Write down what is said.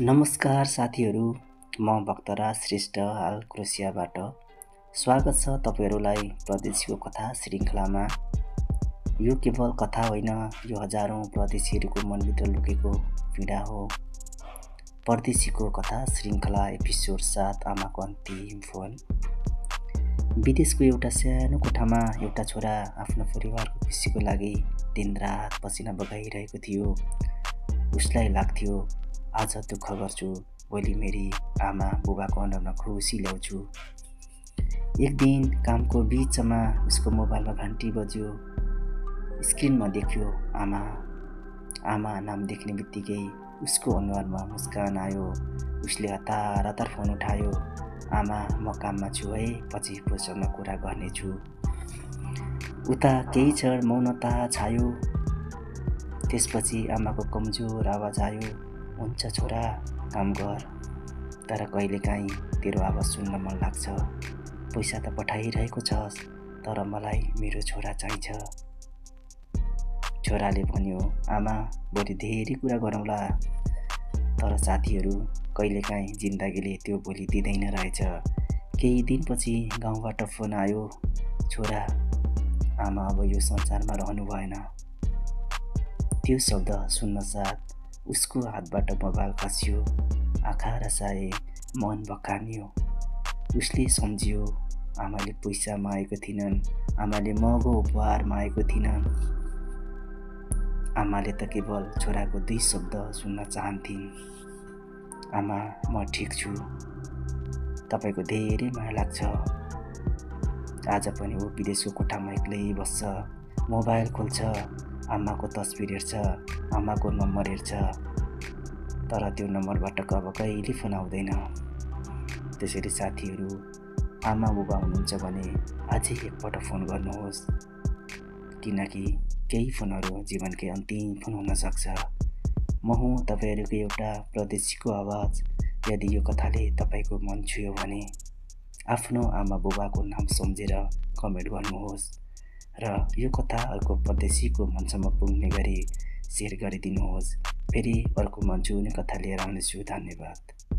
नमस्कार साथीहरू, म भक्तराज श्रेष्ठ हाल क्रोसियाबाट। स्वागत छ तपाईँहरूलाई परदेशीको कथा श्रृङ्खलामा। यो केवल कथा होइन, यो हजारौँ परदेशीहरूको मनभित्र लुकेको पीडा हो। परदेशीको कथा श्रृङ्खला एपिसोड 7, आमाको अन्तिम फोन। विदेशको एउटा सानो कोठामा एउटा छोरा आफ्नो परिवारको खुसीको लागि दिनरात पसिना बगाइरहेको थियो। उसलाई लाग्थ्यो, आज दुःख गर्छु, भोलि मेरी आमा बुबाको अनुहारमा खुसी ल्याउँछु। एक दिन कामको बिचमा उसको मोबाइलमा घन्टी बज्यो। स्क्रिनमा देख्यो आमा। आमा नाम देख्ने बित्तिकै उसको अनुहारमा मुस्कान आयो। उसले हतार हतार फोन उठायो। आमा, म काममा छु है, पछि फुर्सदमा कुरा गर्नेछु। उता केही क्षण मौनता छायो। त्यसपछि आमाको कमजोर आवाज आयो, हुन्छ छोरा, काम गर, तर कहिलेकाहीँ तेरो आवाज सुन्न मन लाग्छ। पैसा त पठाइरहेको छस्, तर मलाई मेरो छोरा चाहिन्छ। छोराले भन्यो, आमा, भोलि धेरै कुरा गरौँला। तर साथीहरू, कहिलेकाहीँ जिन्दगीले त्यो भोलि दिँदैन रहेछ। केही दिनपछि गाउँबाट फोन आयो, छोरा, आमा अब यो संसारमा रहनु भएन। त्यो शब्द सुन्नसाथ उसको हातबाट मोबाइल खस्यो। आँखा रसाए, मन भक्कानियो। उसले सम्झियो, आमाले पैसा मागेको थिइनन्, आमाले महँगो उपहार मागेको थिइनन्। आमाले त केवल छोराको 2 शब्द सुन्न चाहन्थिन्, आमा, म ठिक छु, तपाईँको धेरै माया लाग्छ। आज पनि ऊ विदेशको कोठामा एक्लै बस्छ। मोबाइल खोल्छ, आमाको तस्बिर हेर्छ, आमाको नम्बर हेर्छ, तर त्यो नम्बरबाट अब कहिले फोन आउँदैन। त्यसैले साथीहरू, आमा बुबा हुनुहुन्छ भने अझै एकपल्ट फोन गर्नुहोस्, किनकि केही फोनहरू जीवनकै अन्तिम फोन हुन सक्छ। म हुँ तपाईँहरूको एउटा परदेशीको आवाज। यदि यो कथाले तपाईँको मन छुयो भने आफ्नो आमा बुबाको नाम सम्झेर कमेन्ट गर्नुहोस् र यो कथा अर्को परदेशीको मनसम्म पुग्ने गरी सेयर गरिदिनुहोस्। फेरि अर्को मन छुने कथा लिएर आउनेछु। धन्यवाद।